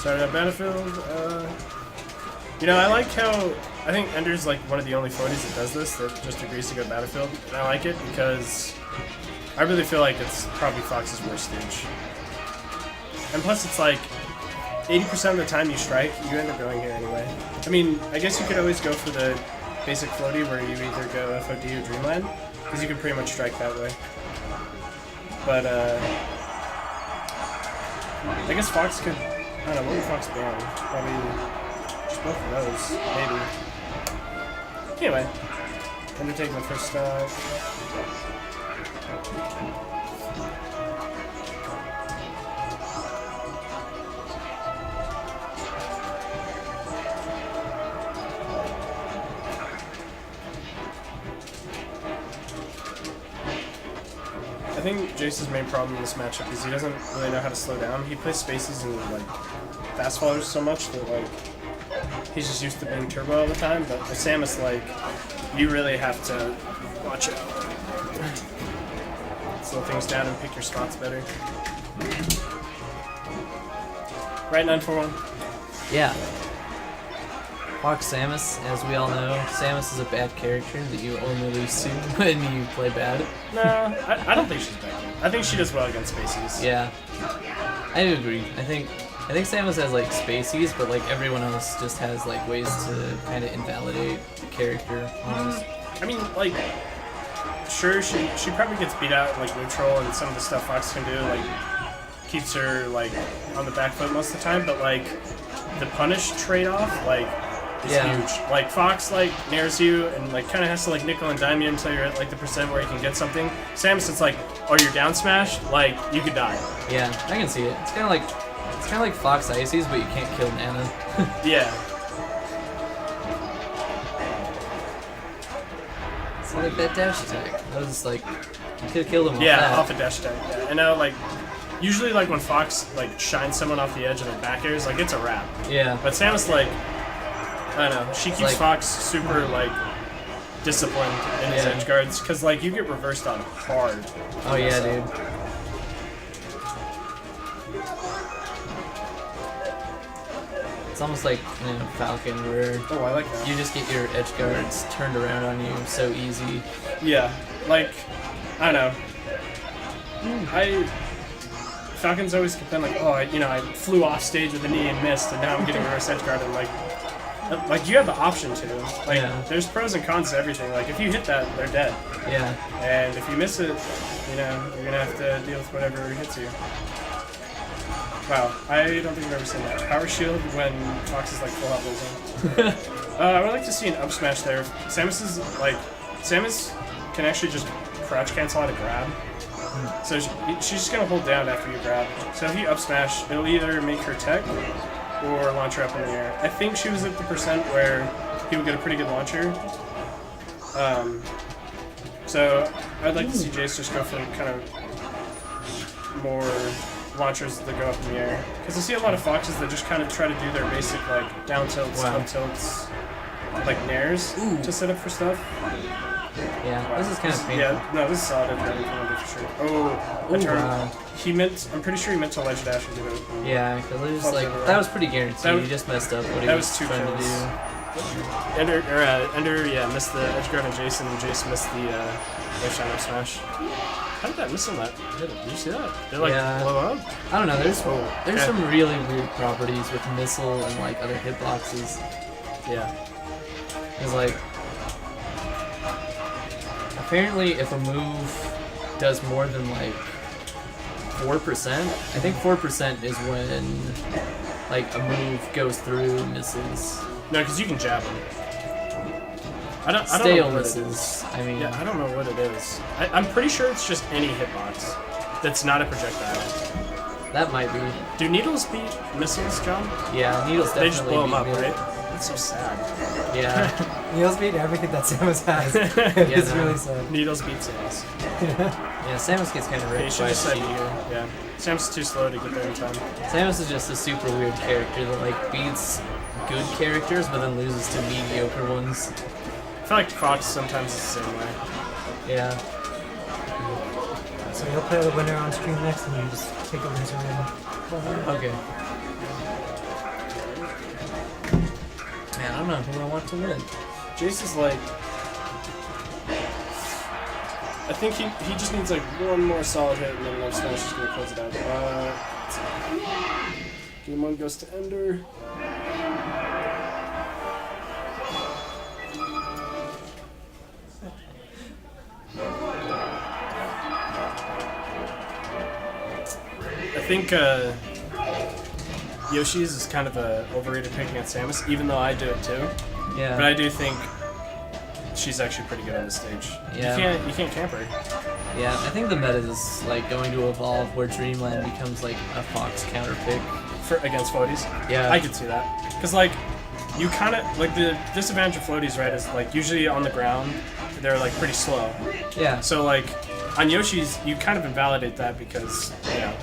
Started at Battlefield. You know, I like how I think Ender's like one of the only floaties that does this, that just agrees to go to Battlefield, and I like it because I really feel like it's probably Fox's worst stage. And plus, it's like 80% of the time you strike, you end up going here anyway. I mean, I guess you could always go for the basic floaty where you either go FOD or Dreamland, because you can pretty much strike that way. But I guess Fox could. I don't know, what would Fox ban? Probably just both of those, maybe. Anyway, Undertaking the first stock. I think Jace's main problem in this matchup is he doesn't really know how to slow down. He plays spaces and like fast followers so much that like he's just used to being turbo all the time. But with Samus, like, you really have to watch out, slow things down and pick your spots better. Right, 941. Yeah. Fox Samus, as we all know, Samus is a bad character that you only lose to when you play bad. No, I don't think she's bad. I think she does well against spacies. Yeah, I do agree. I think Samus has like spacies, but like everyone else just has like ways to kind of invalidate the character. Almost. I mean, like, sure, she probably gets beat out in like neutral, and some of the stuff Fox can do like keeps her like on the back foot most of the time. But like the punish trade-off, like, is huge. Like Fox like nares you and like kind of has to like nickel and dime you until you're at like the percent where you can get something. Samus, it's like, oh, you're down smashed, like you could die. Yeah, I can see it. It's kind of like Fox Ices, but you can't kill Nana. Yeah. It's like that dash attack. That was like, you could have killed him off Yeah, that. off a dash attack. Yeah. And now like usually like when Fox like shines someone off the edge and then back airs, like it's a wrap. Yeah. But Samus, like, I don't know, she keeps like, Fox super like disciplined in his edge guards, because like you get reversed on hard. Oh yeah, dude. It's almost like, you know, Falcon, where Oh, I like that. you just get your edge guards turned around on you so easy. Yeah, like, I don't know. Falcon's always been like, oh, I flew off stage with a knee and missed, and now I'm getting reverse edge guard, and like you have the option to. Like, there's pros and cons to everything. Like, if you hit that, they're dead. Yeah. And if you miss it, you know, you're gonna have to deal with whatever hits you. Wow, I don't think I've ever seen that. Power shield when Fox is like full out losing. I would like to see an up smash there. Samus can actually just crouch cancel out a grab. So she's just gonna hold down after you grab. So if you up smash, it'll either make her tech or launch her up in the air. I think she was at the percent where he would get a pretty good launcher. So I'd like to see Jace just go for kind of more launchers that go up in the air. Because I see a lot of Foxes that just kind of try to do their basic like down tilts, up tilts, like nairs to set up for stuff. Yeah, this is kind of painful. Yeah, no, this is solid for sure. Oh, a turn. Wow. I'm pretty sure he meant to ledge dash and do it. Yeah, because it was like, that was pretty guaranteed. He just messed up what he was trying to do. Ender, missed the edge guard on Jason, and Jace missed the left shine up smash. How did that miss on that? Did you see that? Did it like blow up? I don't know. There's some really weird properties with missile and like other hitboxes. Yeah. It's like, apparently if a move does more than like 4%, I think 4% is when like a move goes through misses. No, because you can jab them. I don't know what misses. I mean, yeah, I don't know what it is. I'm pretty sure it's just any hitbox that's not a projectile. That might be. Do needles beat missiles, John? Yeah, needles definitely. They just blow them up, right? That's so sad. Yeah. Needles beat everything that Samus has. It's really sad. Needles beat Samus. Yeah, Samus gets kind of ripped by here. Yeah. Samus is too slow to get there in time. Samus is just a super weird character that like beats good characters but then loses to mediocre ones. I feel like Fox sometimes is the same way. Yeah. So you'll play the winner on stream next and you just take a laser in. Okay. Man, I don't know who I want to win. Jace is like, I think he just needs like one more solid hit and then Love Smash is gonna close it out. Let's see. Game 1 goes to Ender. I think Yoshi's is kind of a overrated pick against Samus, even though I do it too. Yeah. But I do think she's actually pretty good on the stage. Yeah. You can't camp her. Yeah, I think the meta is like going to evolve where Dreamland becomes like a Fox counter pick. Against floaties. Yeah. I could see that. Because like you kind of like the disadvantage of floaties, right? Is like usually on the ground they're like pretty slow. Yeah. So like on Yoshi's you kind of invalidate that because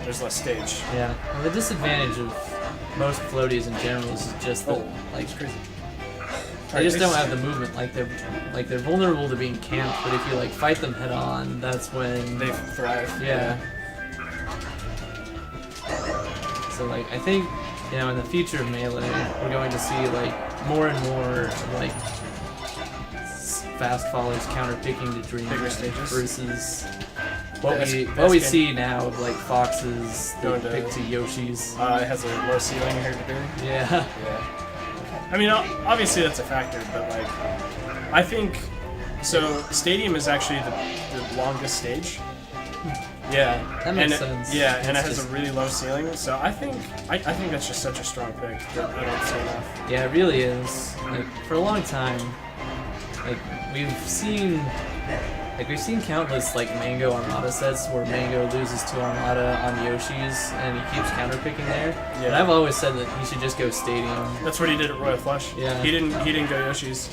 there's less stage. Yeah. Well, the disadvantage of most floaties in general is just that like It's crazy. they just don't have the movement. Like they're vulnerable to being camped, but if you like fight them head on, that's when They thrive. yeah. So like I think in the future of Melee, we're going to see like more and more like fast followers counter picking to Dream Bigger stages. versus what The we S see now of like Foxes that Going to- pick to Yoshi's. It has a low ceiling here to do. Yeah. Yeah. I mean, obviously that's a factor, but like, I think so. Stadium is actually the longest stage. Yeah, That makes and sense. Yeah, and it It's has just- a really low ceiling, so I think that's just such a strong pick that I don't see enough. Yeah, it really is. Like for a long time, like we've seen countless like Mango Armada sets where Mango loses to Armada on Yoshi's and he keeps counterpicking there. Yeah. And I've always said that he should just go Stadium. That's what he did at Royal Flush. Yeah. He didn't go Yoshi's.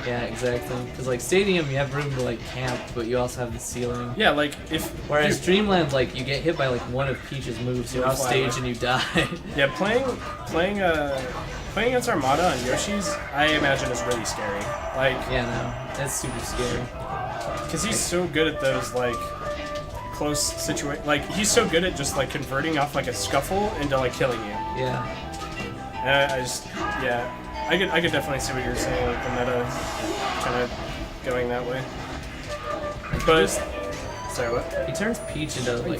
Yeah, exactly. Because like Stadium, you have room to like camp, but you also have the ceiling. Yeah, like if Whereas dude, Dreamland, like you get hit by like one of Peach's moves, you're You'll off fly stage away. and you die. yeah, playing against Armada on Yoshi's, I imagine is really scary. Like, Yeah, no, that's super scary. because he's so good at those like close situation. Like he's so good at just like converting off like a scuffle into like killing you. Yeah. And I could definitely see what you're saying, like the meta kind of going that way. But sorry, what? He turns Peach into like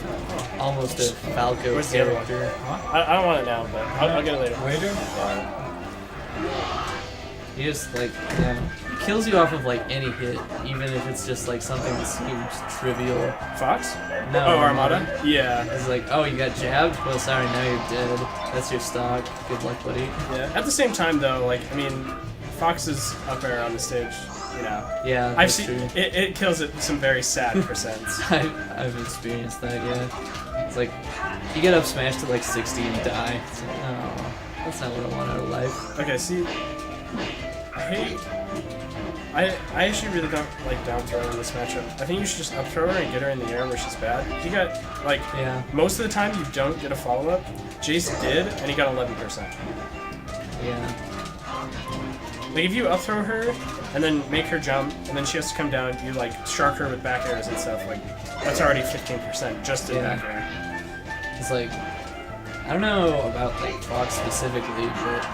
almost a Falco Where's the other one? character. I don't want it now, but I'll get it later. Later? He just like he kills you off of like any hit, even if it's just like something that seems trivial. Fox? No, Oh, Armada? Yeah. It's like, oh, you got jabbed? Well, sorry, now you're dead. That's your stock. Good luck, buddy. Yeah. At the same time, though, like I mean, Fox's up air on the stage, Yeah, I've that's seen true. it kills at some very sad percents. I've experienced that, yeah. It's like, you get up smashed to like 60 and die. It's like, oh, that's not what I want out of life. Okay, see, I actually really don't like down throw in this matchup. I think you should just up throw her and get her in the air where she's bad. You got like Yeah. most of the time you don't get a follow up. Jace did, and he got 11%. Yeah. Like if you up throw her and then make her jump, and then she has to come down, you like shark her with back airs and stuff. Like that's already 15% just in Yeah. back air. It's like, I don't know about like Fox specifically, but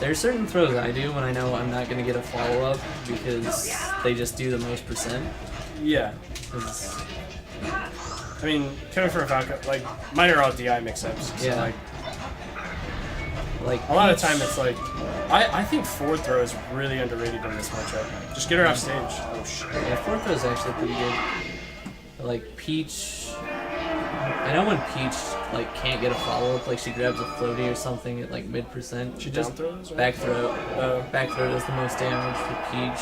there are certain throws I do when I know I'm not going to get a follow-up because they just do the most percent. Yeah. 'Cause- I mean, coming from a Falco, like mine are all DI mix-ups. So Yeah. like like a lot of Peach- time it's like I think forward throw is really underrated in this matchup. Just get her off stage. Oh shit. Yeah, fourth throw is actually pretty good. But, like Peach, I know when Peach like can't get a follow up, like she grabs a floaty or something at like mid percent. She just down throws, right? back throw. Oh. Back throw does the most damage for Peach.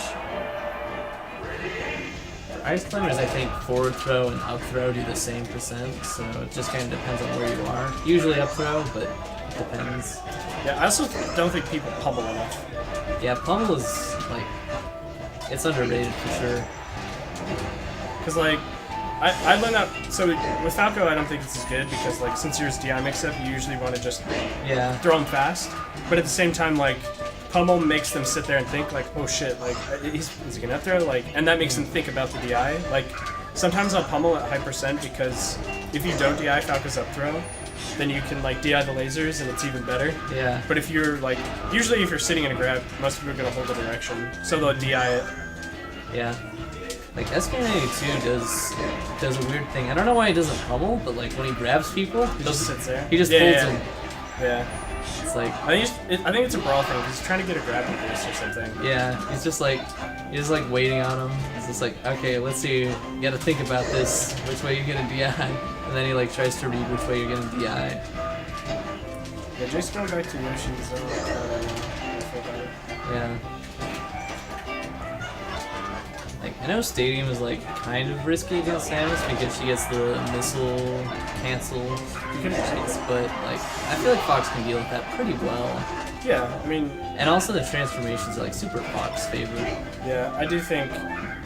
Ice climbers, I think forward throw and up throw do the same percent, so it just kind of depends on where you are. Usually up throw, but it depends. Yeah, I also don't think people pummel enough. Yeah, pummel is like it's underrated for sure. Cause like I learned that. So with Falco, I don't think it's as good because like since yours DI mix-up, you usually want to just Yeah. throw them fast. But at the same time, like pummel makes them sit there and think like, oh shit, like is he gonna up throw? Like, and that makes them think about the DI. Like sometimes I'll pummel at high percent because if you don't DI Falco's up throw, then you can like DI the lasers and it's even better. Yeah. But if you're like, usually if you're sitting in a grab, most people are gonna hold the direction, so they'll DI it. Yeah. Like SK92 does a weird thing. I don't know why he doesn't pummel, but like when he grabs people, He just sits there. he just holds them. Yeah. It's like, I think it's a brawl thing. He's trying to get a grab at this or something. yeah, he's just like waiting on him. He's just like, okay, let's see. You gotta think about this. Which way you're gonna DI, and then he like tries to read which way you're gonna DI. Yeah, Jake's going back to Yoshi's. Yeah. Like, I know Stadium is like kind of risky against Samus because she gets the missile cancel chase, but like I feel like Fox can deal with that pretty well. Yeah, I mean, And also the transformations are like super Fox favorite. yeah, I do think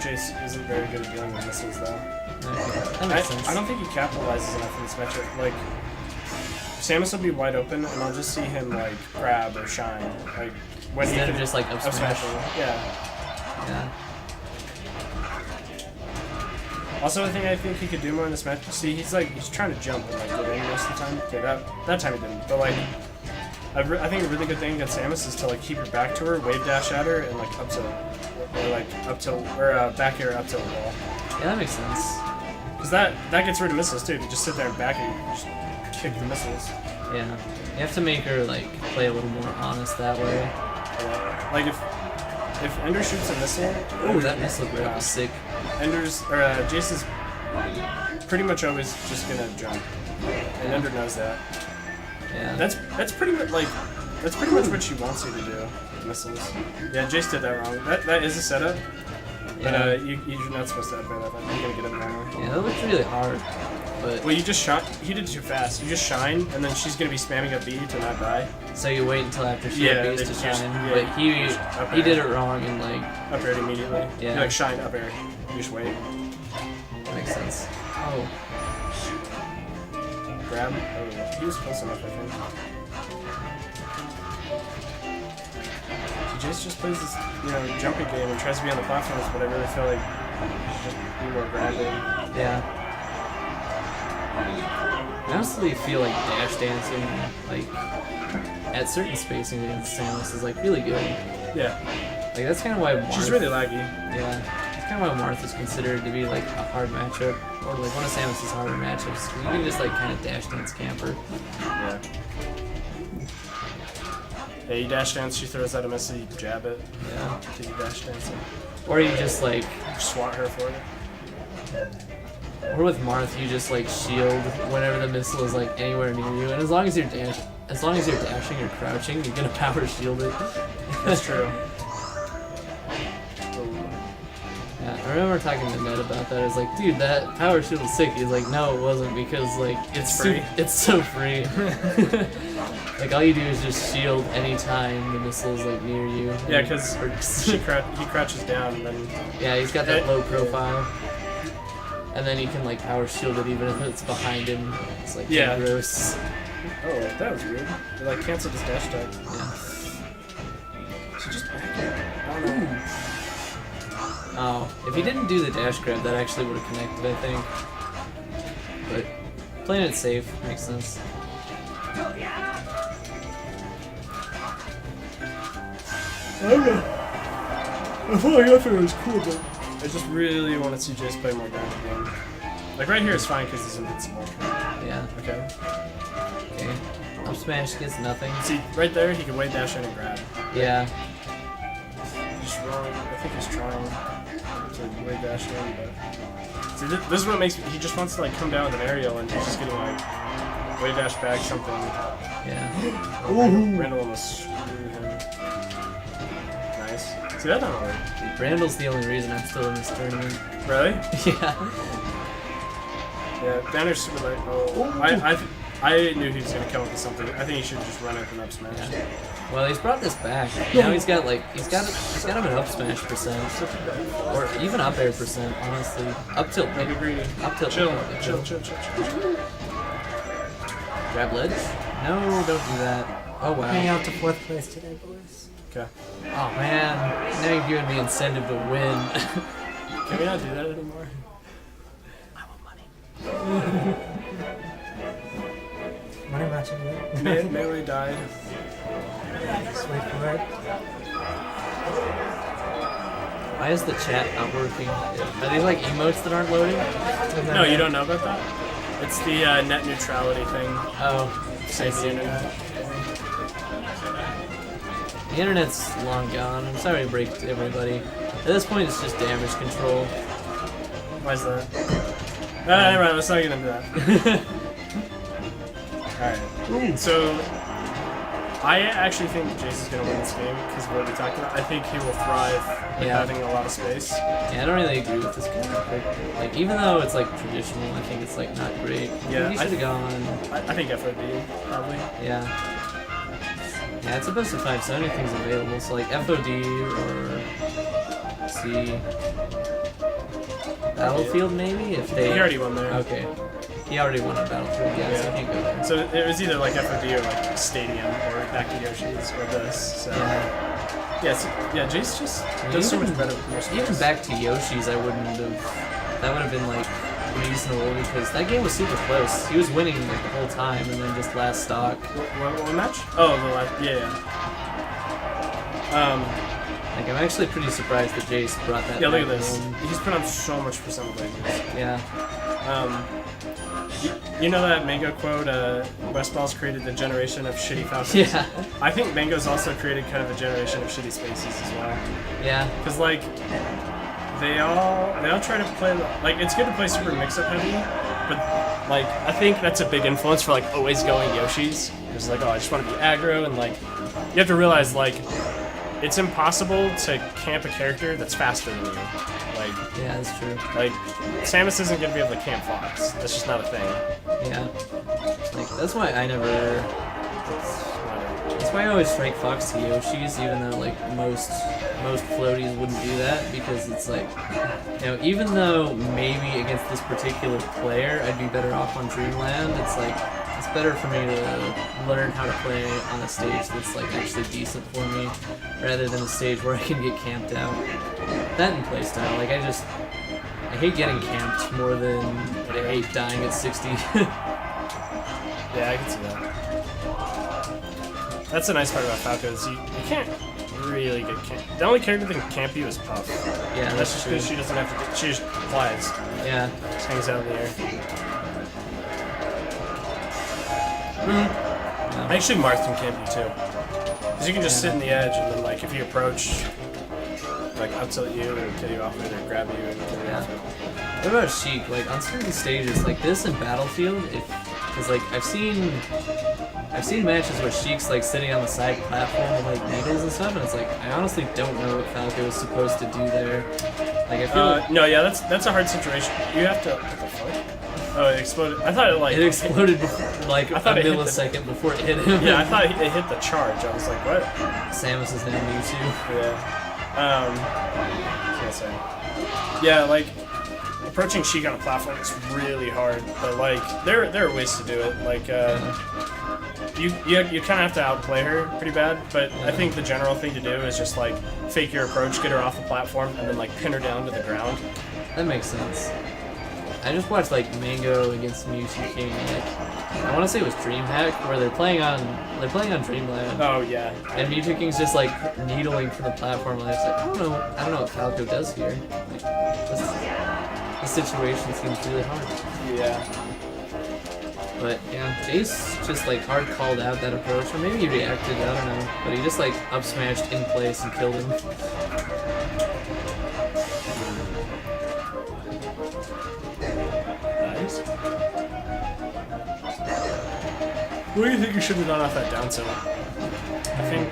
Jace isn't very good at dealing with missiles though. Okay, that makes sense. I don't think he capitalizes enough in this matchup. Like, Samus will be wide open, and I'll just see him like grab or shine, like when Instead he of just like up smash. smashing. Yeah. Yeah. Also, I think he could do more in this match. See, he's trying to jump and like get in most of the time. Okay, that time he didn't. But like, I think a really good thing against Samus is to like keep your back to her, wave dash at her, and like up tilt, or like up tilt, or back air up tilt the wall. Yeah, that makes sense. Because that gets rid of missiles too. If you just sit there and back and just kick the missiles. Yeah. You have to make her like play a little more honest that way. Yeah. Like if Ender shoots a missile, Oh, that missile grab was sick. Jace is pretty much always just gonna jump, and Ender knows that. Yeah. That's pretty much what she wants you to do with missiles. Yeah, Jace did that wrong. That is a setup, but you're not supposed to upgrade that. You're gonna get it wrong. Yeah, that looked really hard. But Well, you just shot. He did it too fast. You just shine, and then she's gonna be spamming a B to not die. so you wait until after she Yeah, beats they to just- shine. yeah, But just up he air. did it wrong and like Up air immediately. Yeah. You like shine up air. You just wait. makes sense. Oh. Grab. Oh, he was close enough, I think. So Jace just plays this, jumpy game and tries to be on the platforms, but I really feel like he should just be more grounded. Yeah. I honestly feel like dash dancing, like, at certain spacing against Samus is, like, really good. Yeah. Like, that's kind of why She's really laggy. Yeah. That's kind of why Marth is considered to be, like, a hard matchup, or, like, one of Samus's harder matchups. 'Cause you can just, like, kind of dash dance camper. Yeah. Yeah, you dash dance, she throws out a missile, you jab it. Yeah. Then you dash dance it. Or you just, like, Swat her for it. or with Marth, you just, like, shield whenever the missile is, like, anywhere near you. And as long as you're dashing or crouching, you're gonna power shield it. That's true. Yeah, I remember talking to Ned about that. I was like, dude, that power shield is sick. He's like, no, it wasn't, because like It's free. It's so free. Like all you do is just shield anytime the missile's like near you. Yeah, because he crouches down and then... Yeah, he's got that low profile. And then he can like power shield it even if it's behind him. It's like Yeah. gross. Oh, that was weird. They like canceled his dash tag. Yeah. She just backed it. I don't know. Oh, if he didn't do the dash grab, that actually would have connected, I think. But playing it safe makes sense. I don't know. I feel like that was cool, but I just really want to see Jace play more grounded game. Like right here is fine because he's invincible. Yeah. Okay. Okay. Up smash gets nothing. See, right there he can wave dash in and grab. Yeah. He's wrong. I think he's trying to wave dash in, but see, this is what makes me. He just wants to like come down with an aerial, and he's just getting like wave dash back something. Yeah. Randall almost screwed him. Nice. See, that don't work. Randall's the only reason I'm still in this tournament. Really? Yeah. Yeah, Banner's super light. Oh, I knew he was gonna come up with something. I think he should just run up and up smash. Yeah. Well, he's brought this back. Now he's got him an up smash percent, or even up air percent. Honestly, up tilt. Don't be greedy. Up tilt. Chill. Grab ledge? No, don't do that. Oh wow. Hang out to 4th place today, boys. Okay. Oh man, now you're giving me incentive to win. Can we not do that anymore? I want money. Money matching, yeah. Melee died. Just wait for it. Why is the chat not working? Are these like emotes that aren't loading? No, you don't know about that? It's the net neutrality thing. Oh, Save the internet. the internet's long gone. I'm sorry to break to everybody. At this point, it's just damage control. Why is that? Never mind, let's not get into that. Alright. So, I actually think Jace is going to win this game because of what we talked about. I think he will thrive with having a lot of space. Yeah, I don't really agree with this character. Like, even though it's like traditional, I think it's like not great. Yeah, he should have gone. I think FOD, probably. Yeah. Yeah, it's a best of 5, so anything's available. So like FOD or let's see, Battlefield maybe if they. He already won there. Okay. He already won a Battlefield, yeah, so he can't go there. So it was either like FOD or like Stadium or back to Yoshi's or this. So yeah, Jace just does so much better with more space. Even back to Yoshi's, I wouldn't have. That would have been like reasonable because that game was super close. He was winning like the whole time, and then just last stock. What match? Oh, the last. Yeah. Like I'm actually pretty surprised that Jace brought that. Yeah, look at back this. home. He's put on so much percent lasers. Yeah. You know that Mango quote, Westball's created a generation of shitty Falcons? Yeah. I think Mango's also created kind of a generation of shitty Spaces as well. Yeah. Because, like, they all try to play, like, it's good to play super mix-up heavy, but, like, I think that's a big influence for, like, always going Yoshis. It's like, oh, I just want to be aggro, and, like, you have to realize, like, it's impossible to camp a character that's faster than you. Like, yeah, that's true. Like, Samus isn't gonna be able to camp Fox. That's just not a thing. Yeah. Like that's why I never. That's why I always strike Fox to Yoshi's, even though like most floaties wouldn't do that, because it's like, you know, even though maybe against this particular player I'd be better off on Dreamland, it's like it's better for me to learn how to play on a stage that's like actually decent for me, rather than a stage where I can get camped out. That and playstyle, like I hate getting camped more than I hate dying at 60. Yeah, I can see that. That's the nice part about Falco is you can't really get camped. The only character that can camp you is Puff. Yeah, and that's just because she doesn't have to. She just flies. Yeah. Just hangs out in the air. Yeah. Actually, Marth can camp you too. Because you can just sit in the edge and then, like, if you approach, like, up tilt you and kill you off it or grab you and kill you off it. What about Sheik? Like on certain stages, like this in Battlefield, because like I've seen matches where Sheik's like sitting on the side platform with like needles and stuff, and it's like I honestly don't know what Falco is supposed to do there. Like I feel like, no, yeah, that's a hard situation. You have to. What the fuck? Oh, it exploded. I thought it like it exploded like a millisecond before it hit him. Yeah, I thought it hit the charge. I was like, what? Samus is now Mewtwo. Yeah. What was I saying? Yeah, like approaching Sheik on a platform is really hard, but like there are ways to do it. Like you kind of have to outplay her pretty bad, but I think the general thing to do is just like fake your approach, get her off the platform, and then like pin her down to the ground. That makes sense. I just watched like Mango against Mewtwo King. Like, I want to say it was DreamHack where they're playing on Dreamland. Oh yeah. And Mewtwo King's just like needling from the platform. And I was like, I don't know what Falco does here. Like, this situation seems really hard. Yeah. But yeah, Jace just like hard called out that approach, or maybe he reacted. I don't know. But he just like up smashed in place and killed him. What do you think you should have done off that down tilt? I think.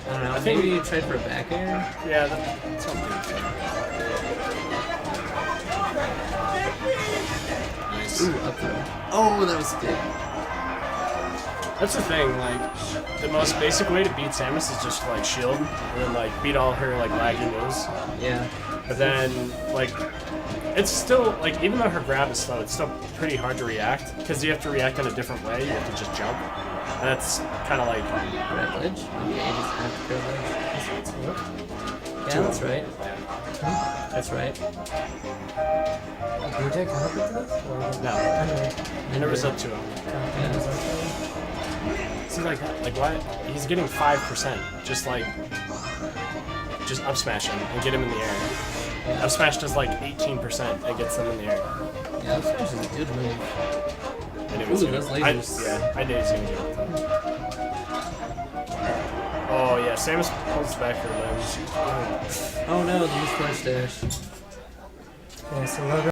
I don't know. Maybe you tried for a back air. Yeah, that's what I'm thinking. Nice. Ooh, up throw. Oh, that was good. That's the thing. Like, the most basic way to beat Samus is just like shield and then like beat all her like laggy moves. Yeah. But then like. It's still, like, even though her grab is slow, it's still pretty hard to react, because you have to react in a different way, you have to just jump. And that's kind of like... Red ledge? Okay, just have to go ledge. Yeah, that's right. That's right. Blue Jack come up into this? Or No. It never was up to him. See, like why? He's getting 5%. Just up smash him and get him in the air. Up smash does like 18%. It gets them in the air. Yeah, up smash is a good move. I knew he was Ooh, gonna, those lasers. I knew he was gonna get it. Oh yeah, Samus pulls back her limbs. Oh no, the misplaced dash. Yeah, so logo.